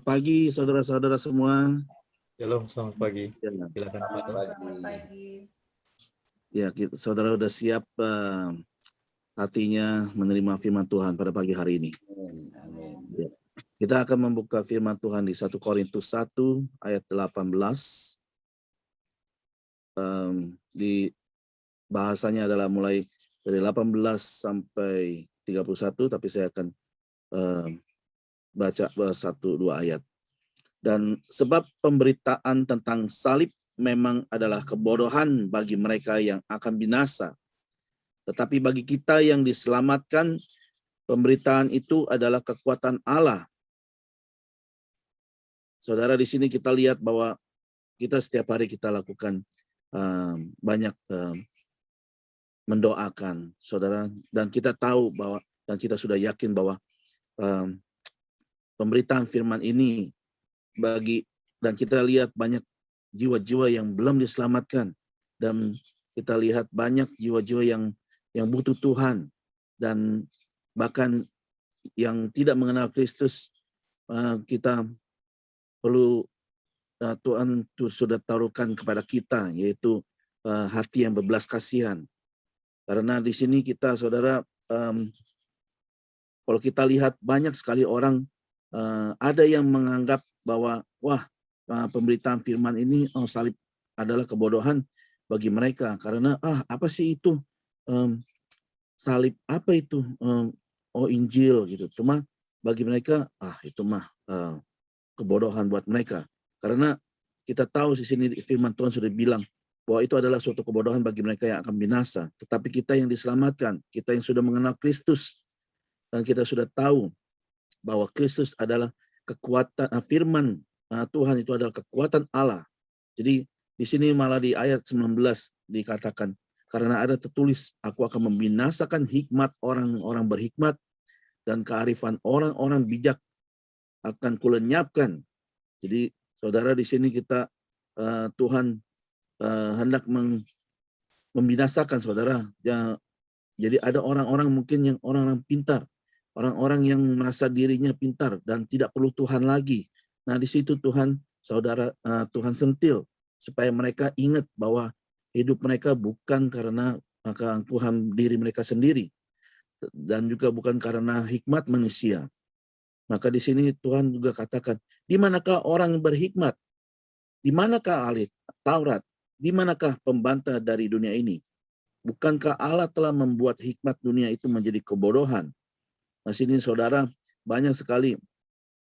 Selamat pagi saudara-saudara semua. Shalom, selamat pagi. Ya, Silakan Shalom, Pak. selamat pagi. saudara udah siap hatinya menerima firman Tuhan pada pagi hari ini. Amin. Ya. Kita akan membuka firman Tuhan di 1 Korintus 1 ayat 18. Di bahasanya adalah mulai dari 18 sampai 31, tapi saya akan baca 1-2 ayat. Dan sebab pemberitaan tentang salib memang adalah kebodohan bagi mereka yang akan binasa. Tetapi bagi kita yang diselamatkan, pemberitaan itu adalah kekuatan Allah. Saudara, di sini kita lihat bahwa kita setiap hari kita lakukan banyak mendoakan, saudara. Dan kita tahu bahwa, dan kita sudah yakin bahwa pemberitaan firman ini dan kita lihat banyak jiwa-jiwa yang belum diselamatkan, dan kita lihat banyak jiwa-jiwa yang butuh Tuhan, dan bahkan yang tidak mengenal Kristus. Kita perlu Tuhan sudah taruhkan kepada kita, yaitu hati yang berbelas kasihan. Karena di sini kita, saudara, kalau kita lihat banyak sekali orang, ada yang menganggap bahwa pemberitaan firman ini, salib adalah kebodohan bagi mereka, karena apa sih itu salib, apa itu Injil gitu. Cuma bagi mereka itu mah kebodohan buat mereka, karena kita tahu di sini firman Tuhan sudah bilang bahwa itu adalah suatu kebodohan bagi mereka yang akan binasa. Tetapi kita yang diselamatkan, kita yang sudah mengenal Kristus, dan kita sudah tahu bahwa Kristus adalah kekuatan, firman Tuhan itu adalah kekuatan Allah. Jadi di sini malah di ayat 19 dikatakan, karena ada tertulis, aku akan membinasakan hikmat orang-orang berhikmat dan kearifan orang-orang bijak akan kulenyapkan. Jadi saudara, di sini kita Tuhan hendak membinasakan, saudara. Jadi ada orang-orang mungkin yang orang-orang pintar, orang-orang yang merasa dirinya pintar dan tidak perlu Tuhan lagi. Nah, di situ Tuhan, saudara, Tuhan sentil supaya mereka ingat bahwa hidup mereka bukan karena keangkuhan diri mereka sendiri, dan juga bukan karena hikmat manusia. Maka di sini Tuhan juga katakan, di manakah orang berhikmat? Di manakah ahli Taurat? Di manakah pembantah dari dunia ini? Bukankah Allah telah membuat hikmat dunia itu menjadi kebodohan? Nah, sini saudara, banyak sekali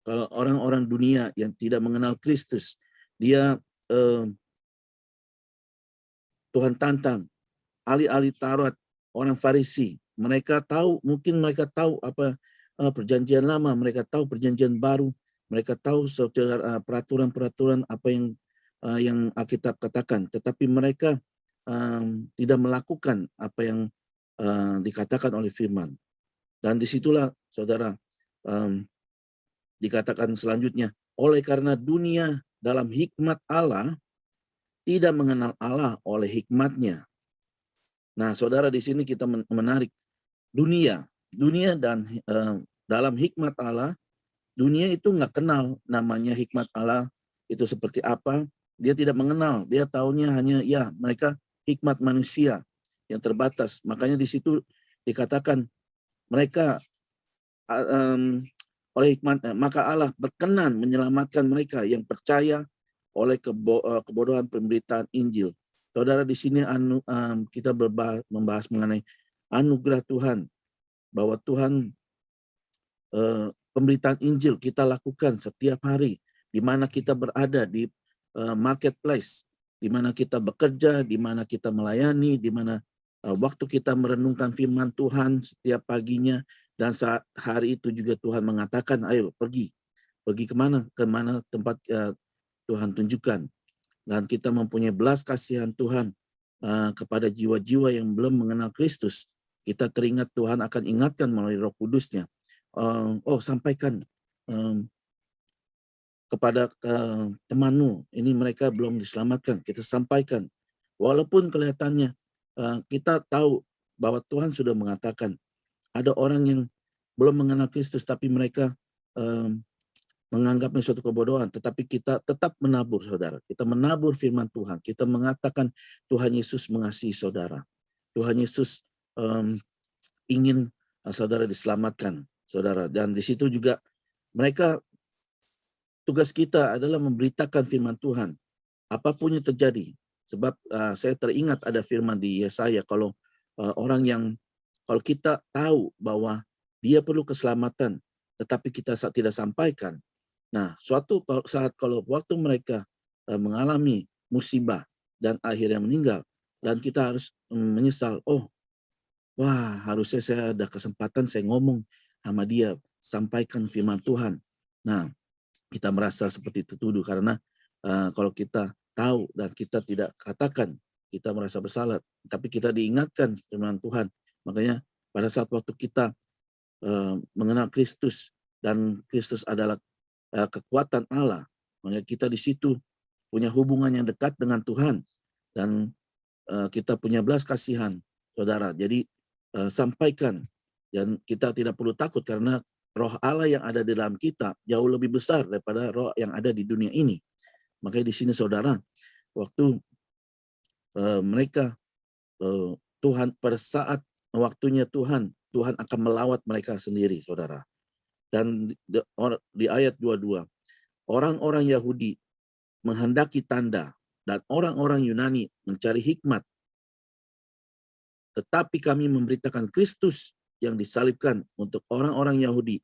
kalau orang-orang dunia yang tidak mengenal Kristus, dia Tuhan tantang, ahli-ahli Taurat, orang Farisi, mereka tahu, mungkin mereka tahu apa perjanjian lama, mereka tahu perjanjian baru, mereka tahu secara peraturan-peraturan apa yang Alkitab katakan, tetapi mereka tidak melakukan apa yang dikatakan oleh firman. Dan disitulah, saudara, dikatakan selanjutnya, oleh karena dunia dalam hikmat Allah tidak mengenal Allah oleh hikmatnya. Nah, saudara, di sini kita menarik dunia dan dalam hikmat Allah, dunia itu nggak kenal namanya hikmat Allah itu seperti apa. Dia tidak mengenal, dia taunya hanya mereka hikmat manusia yang terbatas. Makanya di situ dikatakan mereka oleh hikmat, maka Allah berkenan menyelamatkan mereka yang percaya oleh kebodohan pemberitaan Injil. Saudara, di sini kita membahas mengenai anugerah Tuhan, bahwa Tuhan pemberitaan Injil kita lakukan setiap hari, di mana kita berada di marketplace, di mana kita bekerja, di mana kita melayani, di mana waktu kita merenungkan firman Tuhan setiap paginya, dan saat hari itu juga Tuhan mengatakan, ayo pergi kemana tempat Tuhan tunjukkan. Dan kita mempunyai belas kasihan Tuhan kepada jiwa-jiwa yang belum mengenal Kristus. Kita teringat, Tuhan akan ingatkan melalui Roh Kudus-Nya. Sampaikan kepada temanmu, ini mereka belum diselamatkan. Kita sampaikan, walaupun kelihatannya kita tahu bahwa Tuhan sudah mengatakan ada orang yang belum mengenal Kristus, tapi mereka menganggapnya suatu kebodohan, tetapi kita tetap menabur, saudara. Kita menabur firman Tuhan. Kita mengatakan Tuhan Yesus mengasihi saudara. Tuhan Yesus ingin saudara diselamatkan, saudara. Dan di situ juga mereka, tugas kita adalah memberitakan firman Tuhan. Apapun yang terjadi. Sebab saya teringat ada firman di Yesaya, kalau kalau kita tahu bahwa dia perlu keselamatan, tetapi kita tidak sampaikan. Nah, suatu saat kalau waktu mereka mengalami musibah dan akhirnya meninggal, dan kita harus menyesal, wah harusnya saya ada kesempatan saya ngomong sama dia, sampaikan firman Tuhan. Nah, kita merasa seperti tertuduh karena kalau kita tahu dan kita tidak katakan, kita merasa bersalah. Tapi kita diingatkan firman Tuhan. Makanya pada saat waktu kita mengenal Kristus dan Kristus adalah kekuatan Allah, maka kita di situ punya hubungan yang dekat dengan Tuhan dan kita punya belas kasihan, saudara. Jadi sampaikan, dan kita tidak perlu takut karena roh Allah yang ada di dalam kita jauh lebih besar daripada roh yang ada di dunia ini. Makanya di sini, saudara, waktu mereka Tuhan pada saat waktunya Tuhan akan melawat mereka sendiri, saudara. Dan di ayat 22, orang-orang Yahudi menghendaki tanda dan orang-orang Yunani mencari hikmat. Tetapi kami memberitakan Kristus yang disalibkan untuk orang-orang Yahudi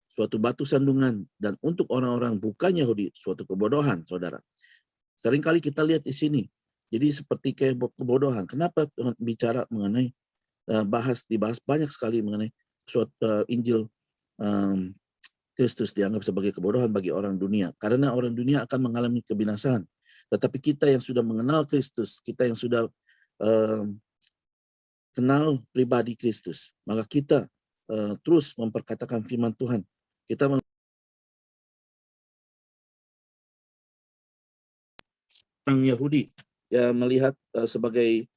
suatu batu sandungan, dan untuk orang-orang bukan Yahudi suatu kebodohan, saudara. Seringkali kita lihat di sini, jadi seperti kayak kebodohan. Kenapa Tuhan bicara mengenai dibahas banyak sekali mengenai suatu Injil Kristus dianggap sebagai kebodohan bagi orang dunia, karena orang dunia akan mengalami kebinasaan. Tetapi kita yang sudah mengenal Kristus, kita yang sudah kenal pribadi Kristus, maka kita terus memperkatakan firman Tuhan. Kita orang Yahudi ya melihat sebagai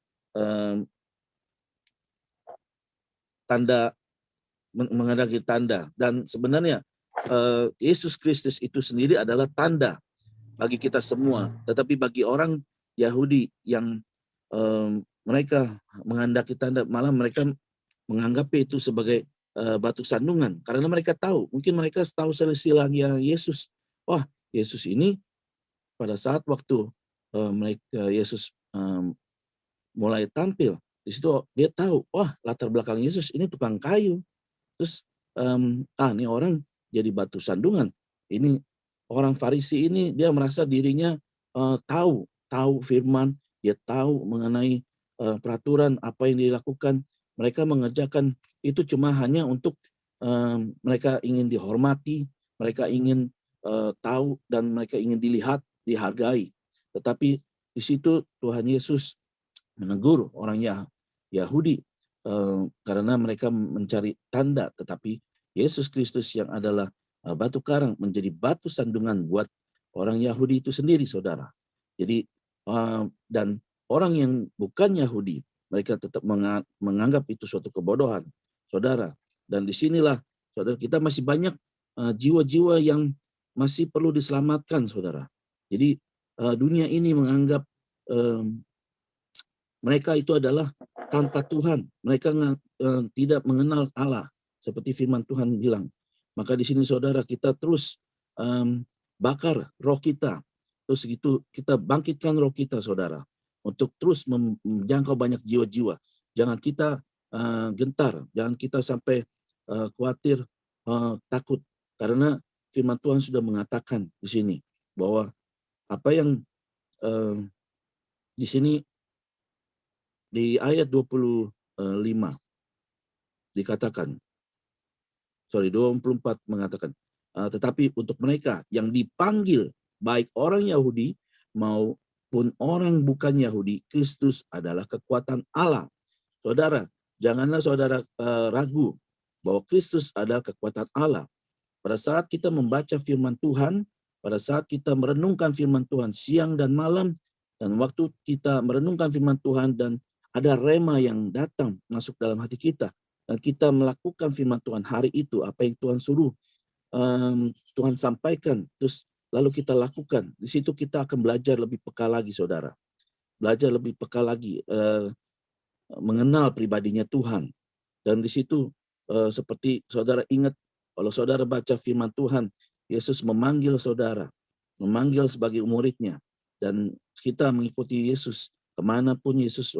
tanda, menghendaki tanda, dan sebenarnya Yesus Kristus itu sendiri adalah tanda bagi kita semua. Tetapi bagi orang Yahudi yang mereka menghendaki tanda, malah mereka menganggap itu sebagai batu sandungan, karena mereka tahu, mungkin mereka tahu silsilahnya Yesus. Wah, Yesus ini pada saat waktu Yesus mulai tampil, di situ dia tahu, wah latar belakang Yesus ini tukang kayu. Terus ini orang jadi batu sandungan. Ini orang Farisi ini dia merasa dirinya tahu firman, dia tahu mengenai peraturan apa yang dilakukan. Mereka mengerjakan itu cuma hanya untuk mereka ingin dihormati, mereka ingin tahu, dan mereka ingin dilihat, dihargai. Tetapi di situ Tuhan Yesus menegur orang Yahudi karena mereka mencari tanda, tetapi Yesus Kristus yang adalah batu karang menjadi batu sandungan buat orang Yahudi itu sendiri, saudara. Jadi dan orang yang bukan Yahudi, mereka tetap menganggap itu suatu kebodohan, saudara. Dan disinilah, saudara, kita masih banyak jiwa-jiwa yang masih perlu diselamatkan, saudara. Jadi dunia ini menganggap mereka itu adalah tanpa Tuhan. Mereka tidak mengenal Allah, seperti firman Tuhan bilang. Maka di sini, saudara, kita terus bakar roh kita. Terus gitu kita bangkitkan roh kita, saudara, untuk terus menjangkau banyak jiwa-jiwa. Jangan kita gentar, jangan kita sampai khawatir, takut, karena firman Tuhan sudah mengatakan di sini bahwa apa yang di sini di ayat 25 dikatakan, 24 mengatakan, tetapi untuk mereka yang dipanggil, baik orang Yahudi maupun orang bukan Yahudi, Kristus adalah kekuatan Allah. Saudara, janganlah saudara ragu bahwa Kristus adalah kekuatan Allah. Pada saat kita membaca firman Tuhan, pada saat kita merenungkan firman Tuhan siang dan malam, dan waktu kita merenungkan firman Tuhan dan ada rema yang datang masuk dalam hati kita, dan kita melakukan firman Tuhan hari itu, apa yang Tuhan suruh, Tuhan sampaikan, terus lalu kita lakukan. Di situ kita akan belajar lebih peka lagi, saudara. Belajar lebih peka lagi, mengenal pribadinya Tuhan. Dan di situ seperti saudara ingat, kalau saudara baca firman Tuhan, Yesus memanggil saudara, memanggil sebagai muridnya. Dan kita mengikuti Yesus, kemanapun Yesus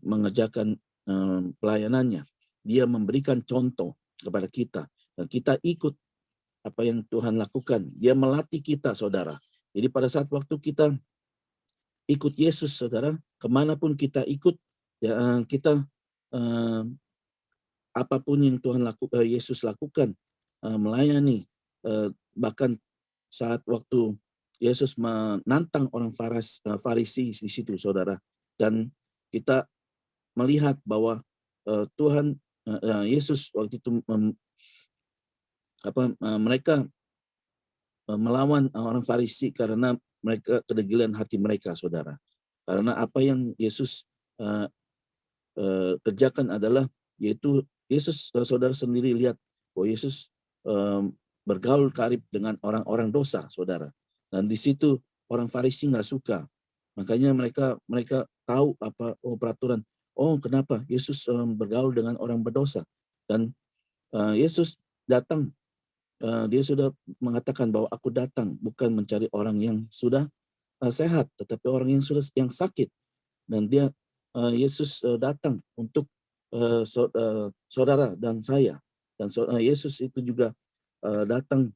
mengerjakan pelayanannya. Dia memberikan contoh kepada kita. Dan kita ikut apa yang Tuhan lakukan. Dia melatih kita, saudara. Jadi pada saat waktu kita ikut Yesus, saudara, kemanapun kita ikut, ya, kita apapun yang Yesus lakukan, melayani, bahkan saat waktu Yesus menantang orang Farisi di situ, saudara, dan kita melihat bahwa Tuhan Yesus waktu itu mereka melawan orang Farisi karena mereka kedegilan hati mereka, saudara. Karena apa yang Yesus kerjakan adalah, yaitu Yesus, saudara sendiri lihat bahwa Yesus bergaul karib dengan orang-orang dosa, saudara. Dan di situ orang Farisi nggak suka. Makanya mereka tahu peraturan. Oh, kenapa Yesus bergaul dengan orang berdosa? Dan Yesus datang. Dia sudah mengatakan bahwa aku datang bukan mencari orang yang sudah sehat, tetapi orang yang sakit. Dan Yesus datang untuk saudara dan saya. Dan Yesus itu juga datang.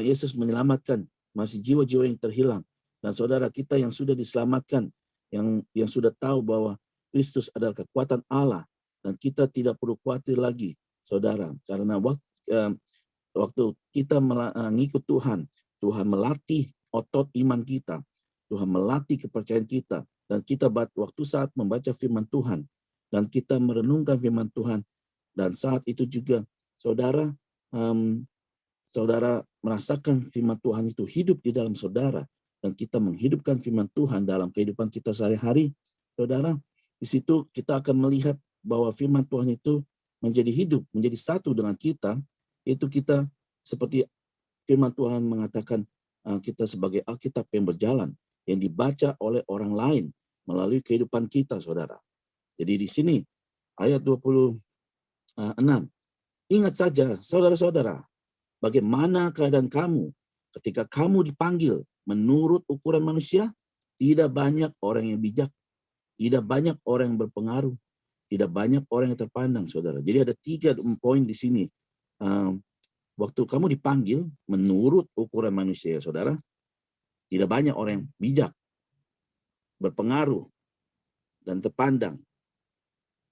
Yesus menyelamatkan masih jiwa-jiwa yang terhilang. Dan saudara kita yang sudah diselamatkan, yang sudah tahu bahwa Kristus adalah kekuatan Allah, dan kita tidak perlu khawatir lagi, saudara, karena waktu kita mengikut Tuhan, Tuhan melatih otot iman kita, Tuhan melatih kepercayaan kita, dan kita waktu saat membaca firman Tuhan, dan kita merenungkan firman Tuhan, dan saat itu juga saudara merasakan firman Tuhan itu hidup di dalam saudara, dan kita menghidupkan firman Tuhan dalam kehidupan kita sehari-hari, saudara, di situ kita akan melihat bahwa firman Tuhan itu menjadi hidup, menjadi satu dengan kita. Itu kita seperti firman Tuhan mengatakan, kita sebagai Alkitab yang berjalan, yang dibaca oleh orang lain melalui kehidupan kita, saudara. Jadi di sini ayat 26, ingat saja saudara-saudara, bagaimana keadaan kamu ketika kamu dipanggil menurut ukuran manusia. Tidak banyak orang yang bijak, tidak banyak orang yang berpengaruh, tidak banyak orang yang terpandang, saudara. Jadi ada 3 poin di sini. Waktu kamu dipanggil menurut ukuran manusia, saudara, tidak banyak orang yang bijak, berpengaruh, dan terpandang.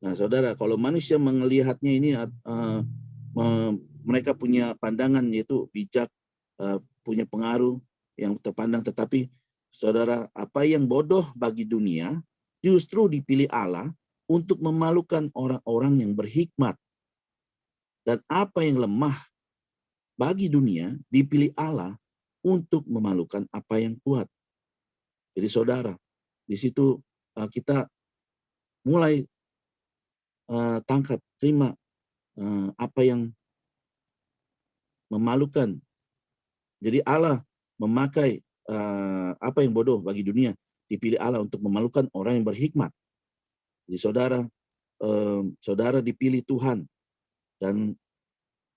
Nah, saudara, kalau manusia melihatnya ini, mereka punya pandangan yaitu bijak, punya pengaruh, yang terpandang. Tetapi, saudara, apa yang bodoh bagi dunia justru dipilih Allah untuk memalukan orang-orang yang berhikmat. Dan apa yang lemah bagi dunia dipilih Allah untuk memalukan apa yang kuat. Jadi saudara, di situ kita mulai terima apa yang memalukan. Jadi Allah memakai apa yang bodoh bagi dunia, dipilih Allah untuk memalukan orang yang berhikmat. Jadi saudara dipilih Tuhan, dan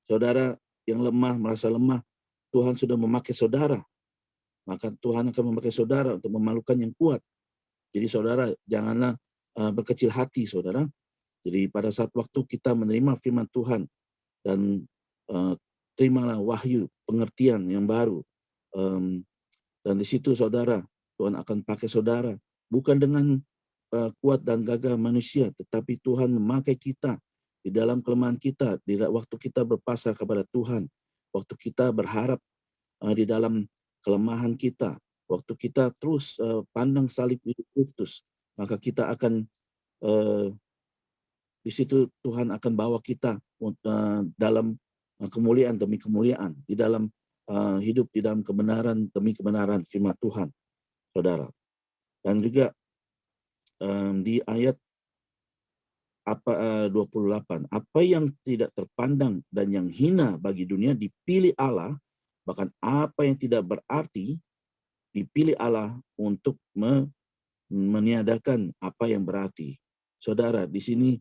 saudara yang lemah, merasa lemah, Tuhan sudah memakai saudara. Maka Tuhan akan memakai saudara untuk memalukan yang kuat. Jadi saudara, janganlah berkecil hati, saudara. Jadi pada saat waktu kita menerima firman Tuhan, dan terimalah wahyu, pengertian yang baru. Dan di situ saudara, Tuhan akan pakai saudara. Bukan dengan kuat dan gagah manusia, tetapi Tuhan memakai kita di dalam kelemahan kita, di waktu kita berpasrah kepada Tuhan, waktu kita berharap di dalam kelemahan kita, waktu kita terus pandang salib hidup Kristus, maka kita akan di situ Tuhan akan bawa kita dalam kemuliaan demi kemuliaan, di dalam hidup di dalam kebenaran demi kebenaran firman Tuhan, saudara. Dan juga di ayat 28, apa yang tidak terpandang dan yang hina bagi dunia dipilih Allah, bahkan apa yang tidak berarti dipilih Allah untuk meniadakan apa yang berarti. Saudara, di sini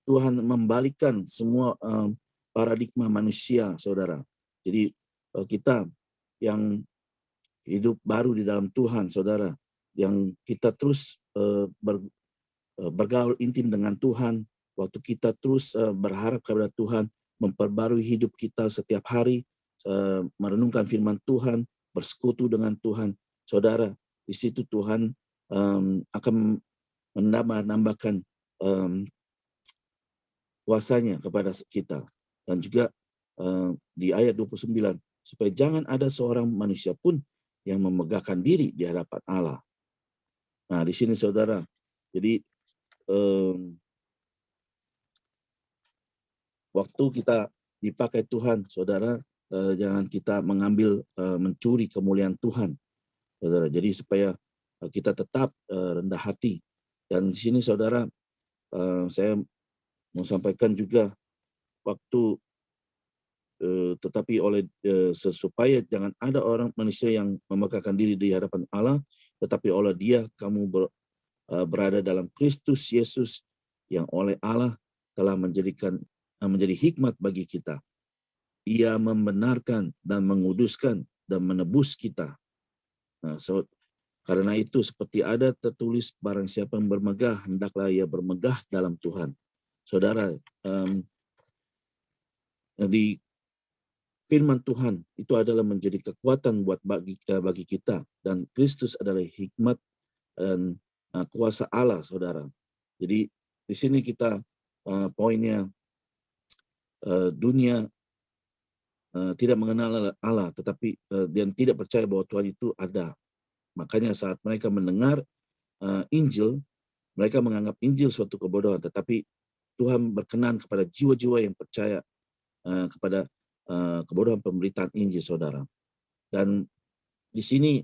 Tuhan membalikkan semua paradigma manusia, saudara. Jadi kita yang hidup baru di dalam Tuhan, saudara, yang kita terus bergaul intim dengan Tuhan, waktu kita terus berharap kepada Tuhan, memperbarui hidup kita setiap hari, merenungkan firman Tuhan, bersekutu dengan Tuhan, saudara, di situ Tuhan akan menambahkan kuasanya kepada kita. Dan juga di ayat 29, supaya jangan ada seorang manusia pun yang memegahkan diri di hadapan Allah. Nah, di sini saudara, jadi waktu kita dipakai Tuhan, saudara, jangan kita mengambil mencuri kemuliaan Tuhan, saudara. Jadi supaya kita tetap rendah hati. Dan di sini saudara, saya mau sampaikan juga waktu tetapi oleh supaya jangan ada orang manusia yang memegahkan diri di hadapan Allah, tetapi oleh Dia kamu berada dalam Kristus Yesus, yang oleh Allah telah menjadi hikmat bagi kita. Ia membenarkan dan menguduskan dan menebus kita. Nah, karena itu seperti ada tertulis, barang siapa yang bermegah, hendaklah ia bermegah dalam Tuhan. Saudara, di firman Tuhan itu adalah menjadi kekuatan buat bagi kita, dan Kristus adalah hikmat dan kuasa Allah, saudara. Jadi di sini kita poinnya, dunia tidak mengenal Allah, tetapi dan tidak percaya bahwa Tuhan itu ada. Makanya saat mereka mendengar Injil, mereka menganggap Injil suatu kebodohan, tetapi Tuhan berkenan kepada jiwa-jiwa yang percaya kepada kebodohan pemberitaan Injil, saudara. Dan di sini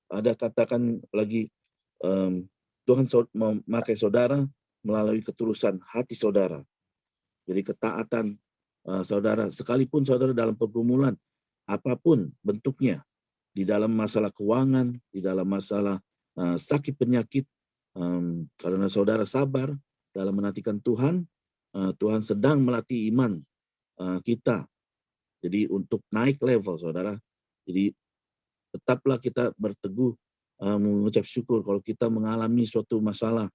ada katakan lagi, Tuhan memakai saudara melalui ketulusan hati saudara. Jadi ketaatan saudara, sekalipun saudara dalam pergumulan apapun bentuknya, di dalam masalah keuangan, di dalam masalah sakit penyakit, karena saudara sabar dalam menantikan Tuhan, Tuhan sedang melatih iman kita. Jadi untuk naik level, saudara. Jadi tetaplah kita berteguh mengucap syukur kalau kita mengalami suatu masalah.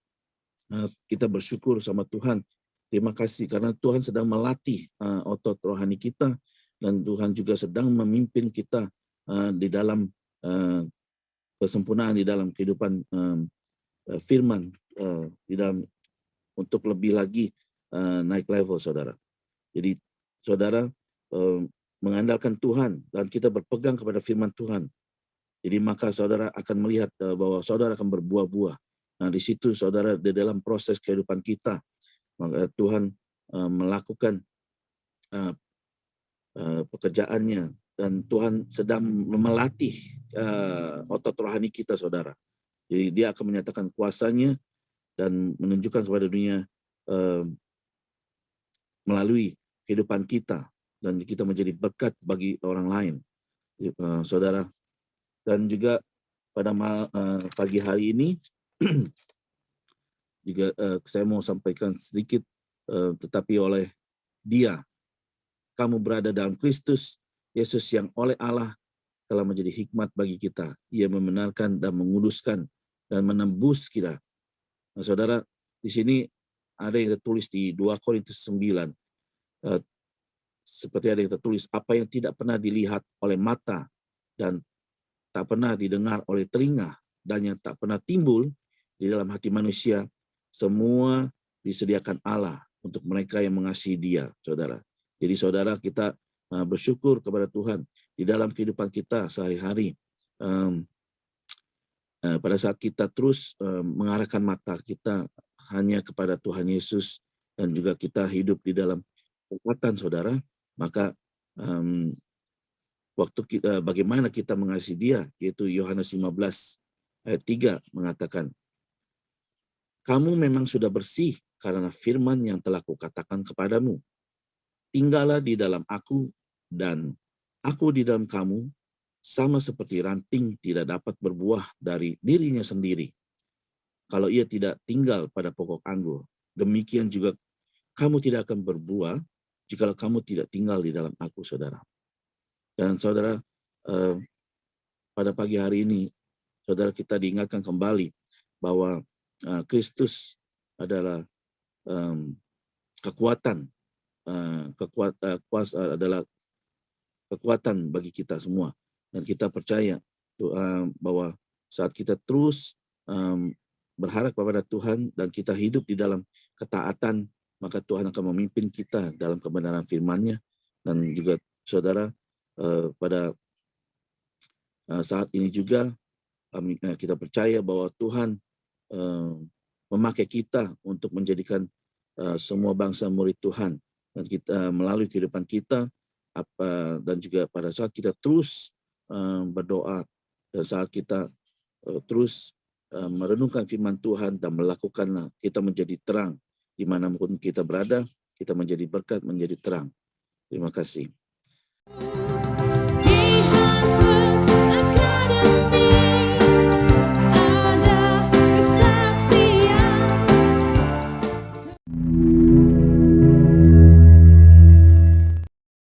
Kita bersyukur sama Tuhan. Terima kasih karena Tuhan sedang melatih otot rohani kita, dan Tuhan juga sedang memimpin kita di dalam kesempurnaan di dalam kehidupan firman, di dalam untuk lebih lagi naik level, saudara. Jadi saudara mengandalkan Tuhan dan kita berpegang kepada firman Tuhan. Jadi maka saudara akan melihat bahwa saudara akan berbuah-buah. Nah, di situ saudara di dalam proses kehidupan kita, maka Tuhan melakukan pekerjaannya, dan Tuhan sedang melatih otot rohani kita, saudara. Jadi Dia akan menyatakan kuasanya dan menunjukkan kepada dunia melalui kehidupan kita, dan kita menjadi berkat bagi orang lain, saudara. Dan juga pada pagi hari ini juga saya mau sampaikan sedikit, tetapi oleh Dia kamu berada dalam Kristus Yesus, yang oleh Allah telah menjadi hikmat bagi kita. Ia membenarkan dan menguduskan dan menembus kita. Nah, saudara, di sini ada yang tertulis di 2 Korintus 9. Seperti ada yang tertulis, apa yang tidak pernah dilihat oleh mata dan tak pernah didengar oleh telinga, dan yang tak pernah timbul di dalam hati manusia, semua disediakan Allah untuk mereka yang mengasihi Dia, saudara. Jadi saudara, kita bersyukur kepada Tuhan di dalam kehidupan kita sehari-hari. Pada saat kita terus mengarahkan mata kita hanya kepada Tuhan Yesus, dan juga kita hidup di dalam kekuatan, saudara, maka waktu kita, bagaimana kita mengasihi Dia, yaitu Yohanes 15 ayat 3 mengatakan, Kamu memang sudah bersih karena firman yang telah kukatakan kepadamu. Tinggallah di dalam aku dan aku di dalam kamu, sama seperti ranting tidak dapat berbuah dari dirinya sendiri kalau ia tidak tinggal pada pokok anggur. Demikian juga kamu tidak akan berbuah jikalau kamu tidak tinggal di dalam aku, saudara. Dan saudara, pada pagi hari ini, saudara, kita diingatkan kembali bahwa Kristus adalah kekuatan, kuasa adalah kekuatan bagi kita semua. Dan kita percaya bahwa saat kita terus berharap kepada Tuhan dan kita hidup di dalam ketaatan, maka Tuhan akan memimpin kita dalam kebenaran firman-Nya. Dan juga saudara, pada saat ini juga kita percaya bahwa Tuhan memakai kita untuk menjadikan semua bangsa murid Tuhan, dan kita melalui kehidupan kita, dan juga pada saat kita terus berdoa, dan saat kita terus merenungkan firman Tuhan dan melakukannya, kita menjadi terang dimanapun kita berada, kita menjadi berkat, menjadi terang. Terima kasih.